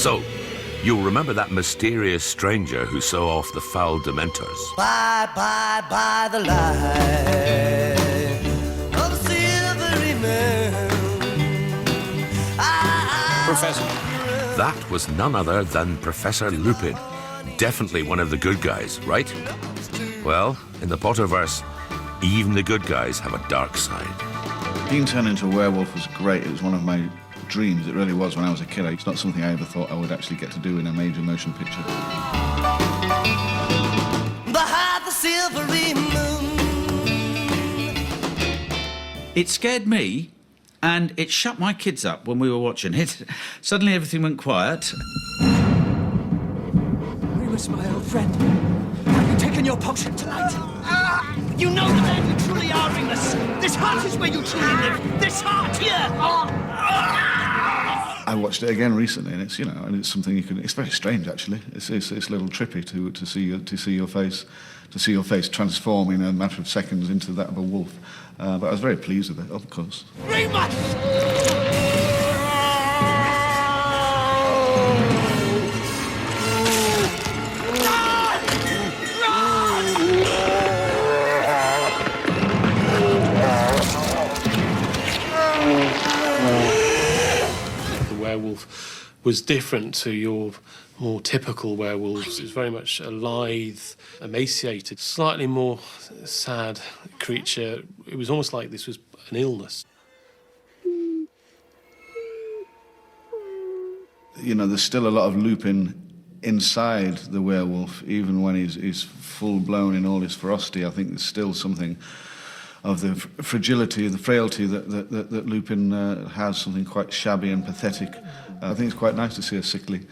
So, you'll remember that mysterious stranger who saw off the foul Dementors. Bye, bye, bye, the light of a silvery moon. Professor. That was none other than Professor Lupin. Definitely one of the good guys, right? Well, in the Potterverse, even the good guys have a dark side. Being turned into a werewolf was great. It was one of my dreams. It really was when I was a kid. It's not something I ever thought I would actually get to do in a major motion picture. Behind the silvery moon. It scared me, and it shut my kids up when we were watching it. Suddenly everything went quiet. Remus, my old friend, have you taken your potion tonight? You know the man you truly are, Remus. This heart is where you truly live. This heart here. I watched it again recently, and it's and it's something you can. It's very strange, actually. It's a little trippy to see your face transform in a matter of seconds into that of a wolf. But I was very pleased with it, of course. Remus! Werewolf was different to your more typical werewolves. It was very much a lithe, emaciated, slightly more sad creature. It was almost like this was an illness. There's still a lot of Lupin inside the werewolf, even when he's full-blown in all his ferocity. I think there's still something of the fragility, the frailty that Lupin has, something quite shabby and pathetic. I think it's quite nice to see a sickly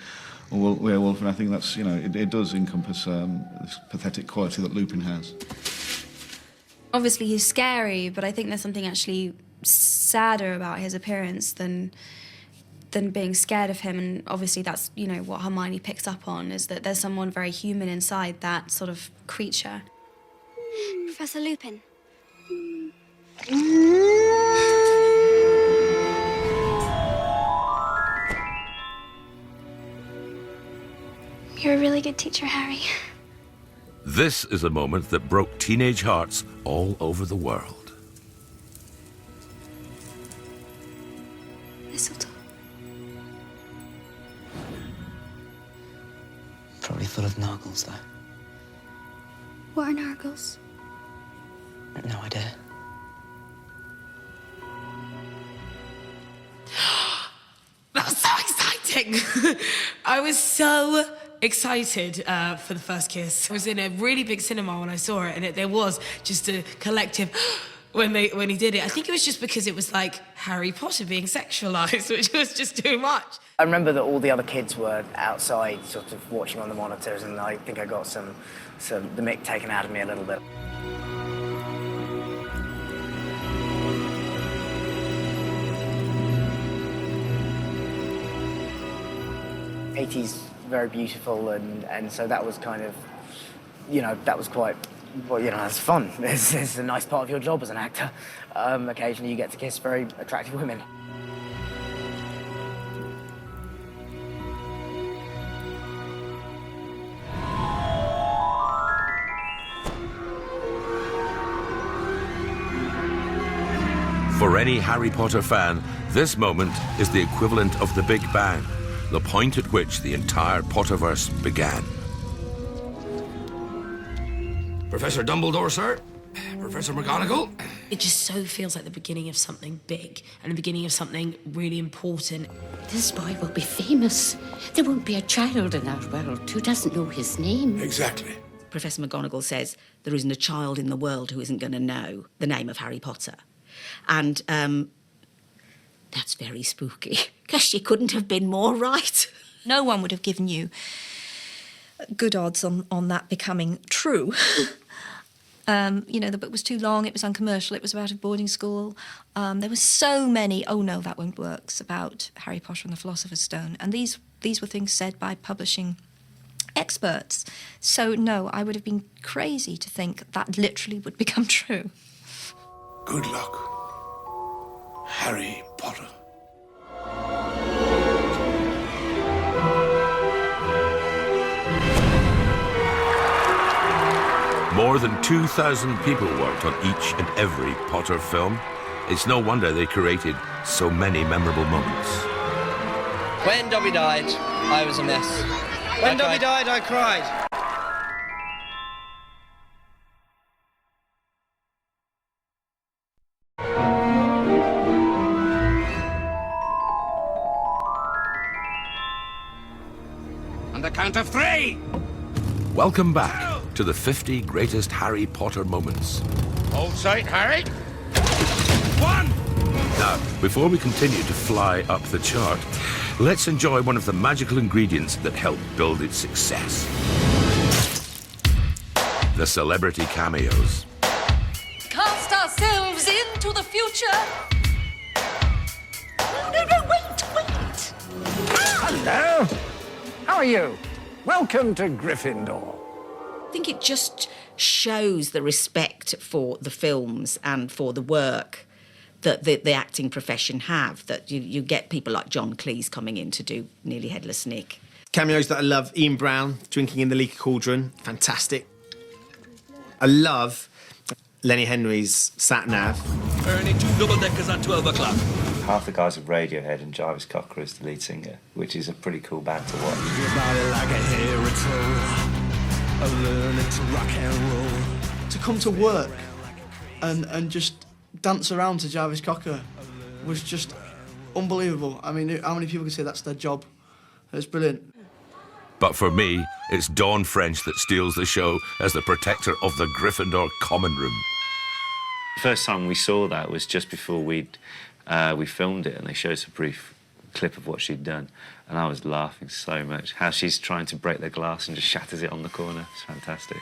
werewolf, and I think that's, it does encompass this pathetic quality that Lupin has. Obviously he's scary, but I think there's something actually sadder about his appearance than being scared of him, and obviously that's, what Hermione picks up on, is that there's someone very human inside that sort of creature. Professor Lupin. You're a really good teacher, Harry. This is a moment that broke teenage hearts all over the world. Mistletoe. Probably full of nargles, though. What are nargles? No idea. That was so exciting. I was so excited for the first kiss. I was in a really big cinema when I saw it, and there was just a collective when he did it. I think it was just because it was like Harry Potter being sexualized, which was just too much. I remember that all the other kids were outside sort of watching on the monitors, and I think I got the mick taken out of me a little bit. '80s, very beautiful, and so that was kind of, that was quite, that's fun. It's a nice part of your job as an actor. Occasionally you get to kiss very attractive women. For any Harry Potter fan, this moment is the equivalent of the Big Bang, the point at which the entire Potterverse began. Professor Dumbledore, sir. Professor McGonagall. It just so feels like the beginning of something big and the beginning of something really important. This boy will be famous. There won't be a child in our world who doesn't know his name. Exactly. Professor McGonagall says there isn't a child in the world who isn't going to know the name of Harry Potter. And that's very spooky, because she couldn't have been more right. No one would have given you good odds on that becoming true. The book was too long, it was uncommercial, it was about a boarding school. There were so many, oh no, that won't work, about Harry Potter and the Philosopher's Stone. And these were things said by publishing experts. So no, I would have been crazy to think that literally would become true. Good luck, Harry Potter. More than 2,000 people worked on each and every Potter film. It's no wonder they created so many memorable moments. When Dobby died, I was a mess. When Dobby died, I cried. On the count of 3! Welcome back to the 50 greatest Harry Potter moments. Hold sight, Harry. 1! Now, before we continue to fly up the chart, let's enjoy one of the magical ingredients that helped build its success. The celebrity cameos. Cast ourselves into the future. No, wait. Hello. How are you? Welcome to Gryffindor. I think it just shows the respect for the films and for the work that the acting profession have, that you get people like John Cleese coming in to do Nearly Headless Nick. Cameos that I love, Ian Brown, drinking in the leaky cauldron, fantastic. I love Lenny Henry's Sat Nav. Earning 2 double-deckers at 12 o'clock. Half the guys are Radiohead and Jarvis Cocker is the lead singer, which is a pretty cool band to watch. Your body like a hairy troll. I learned to rock and roll. To come to work and just dance around to Jarvis Cocker was just unbelievable. I mean, how many people can say that's their job? It's brilliant. But for me, it's Dawn French that steals the show as the protector of the Gryffindor common room. The first time we saw that was just before we filmed it, and they showed us a brief clip of what she'd done, and I was laughing so much. How she's trying to break the glass and just shatters it on the corner. It's fantastic.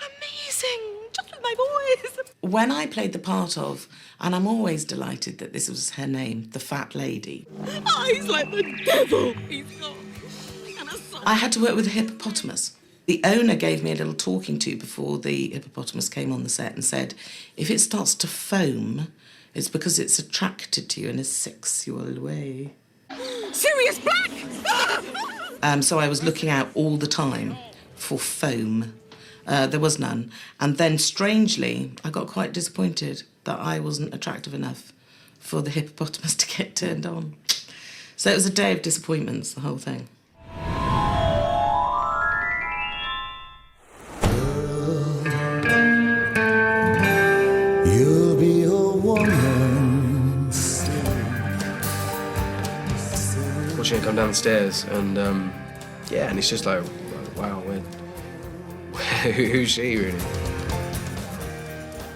Amazing! Just with my voice! When I played the part of, and I'm always delighted that this was her name, the Fat Lady. Oh, he's like the devil! I had to work with a hippopotamus. The owner gave me a little talking to before the hippopotamus came on the set and said, if it starts to foam, it's because it's attracted to you in a sexual way. Sirius Black! So I was looking out all the time for foam. There was none. And then, strangely, I got quite disappointed that I wasn't attractive enough for the hippopotamus to get turned on. So it was a day of disappointments, the whole thing. You'll be a woman. Watching her come down the stairs, and yeah, and it's just like, wow, who's she really?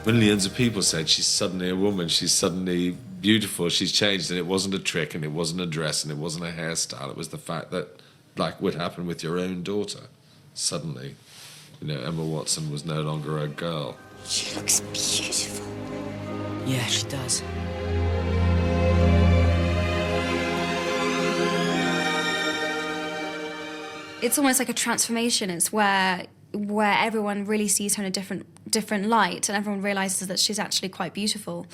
Millions of people said she's suddenly a woman, she's suddenly beautiful, she's changed, and it wasn't a trick, and it wasn't a dress, and it wasn't a hairstyle. It was the fact that, like would happen with your own daughter, suddenly, Emma Watson was no longer a girl. She looks beautiful. Yeah, she does. It's almost like a transformation. It's where everyone really sees her in a different light, and everyone realizes that she's actually quite beautiful.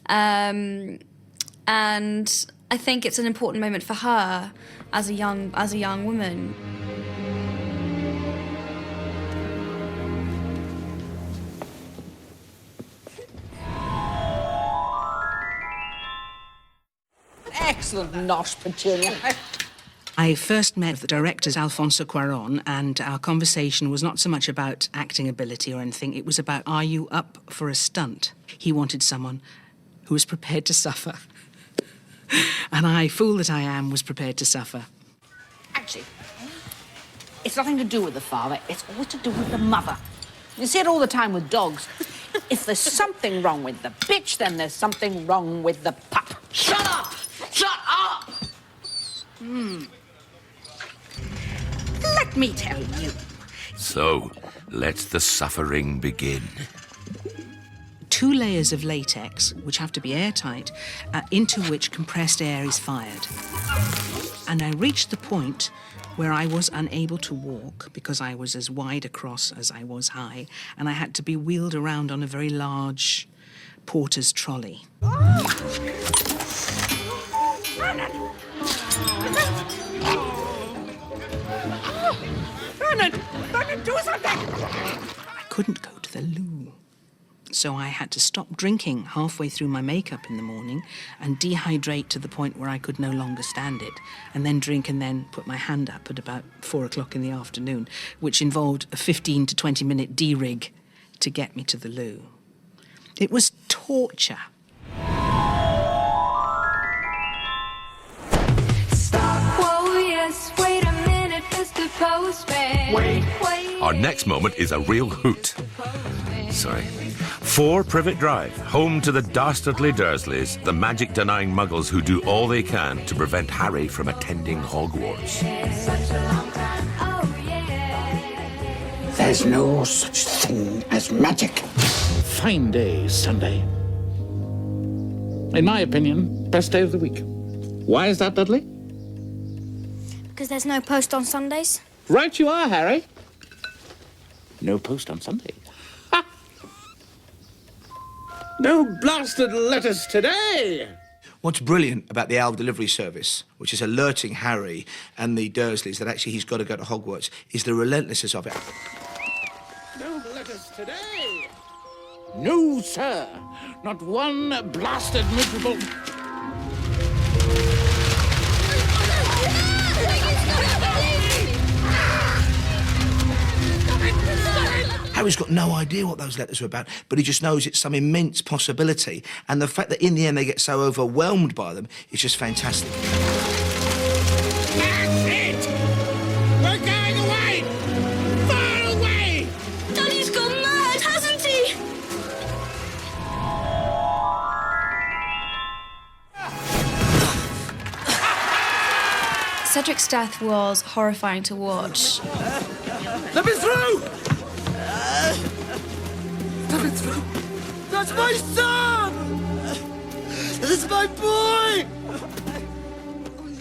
And I think it's an important moment for her as a young woman. Excellent nosh, Petunia. I first met the director, Alfonso Cuarón, and our conversation was not so much about acting ability or anything. It was about, are you up for a stunt? He wanted someone who was prepared to suffer. And I, fool that I am, was prepared to suffer. Actually, it's nothing to do with the father. It's all to do with the mother. You see it all the time with dogs. If there's something wrong with the bitch, then there's something wrong with the pup. Shut up! Shut up! Let me tell you. So, let the suffering begin. 2 layers of latex, which have to be airtight, into which compressed air is fired. And I reached the point where I was unable to walk because I was as wide across as I was high, and I had to be wheeled around on a very large porter's trolley. Vernon! Vernon, do something! I couldn't go to the loo. So I had to stop drinking halfway through my makeup in the morning and dehydrate to the point where I could no longer stand it, and then drink and then put my hand up at about 4 o'clock in the afternoon, which involved a 15 to 20 minute de-rig to get me to the loo. It was torture. Whoa, yes, wait a minute, Mr. Postman. Wait. Our next moment is a real hoot. Sorry. 4 Privet Drive, home to the dastardly Dursleys, the magic-denying muggles who do all they can to prevent Harry from attending Hogwarts. There's no such thing as magic. Fine day, Sunday. In my opinion, best day of the week. Why is that, Dudley? Because there's no post on Sundays. Right you are, Harry. No post on Sunday. Ha! No blasted letters today! What's brilliant about the Owl delivery service, which is alerting Harry and the Dursleys that actually he's got to go to Hogwarts, is the relentlessness of it. No letters today! No, sir. Not one blasted miserable... Harry's got no idea what those letters are about, but he just knows it's some immense possibility. And the fact that in the end they get so overwhelmed by them is just fantastic. That's it! We're going away! Far away! Daddy's gone mad, hasn't he? Cedric's death was horrifying to watch. Let me through! Let me through! That's my son! That's my boy!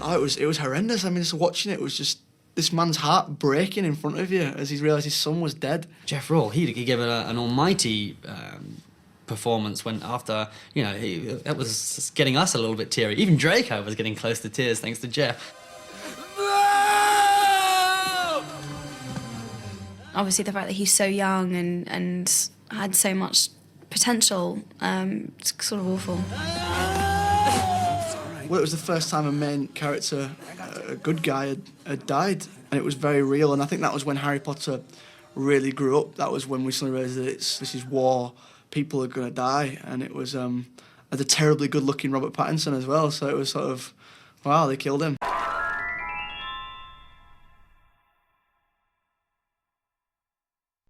Oh, it was horrendous. I mean, just watching it was just this man's heart breaking in front of you as he realised his son was dead. Jeff Rawle, he gave it an almighty performance when after, you know, it was getting us a little bit teary. Even Draco was getting close to tears thanks to Jeff. Obviously, the fact that he's so young and had so much potential, it's sort of awful. Well, it was the first time a main character, a good guy, had died, and it was very real. And I think that was when Harry Potter really grew up. That was when we suddenly realised that this is war, people are going to die, and it was a terribly good-looking Robert Pattinson as well. So it was sort of, wow, they killed him.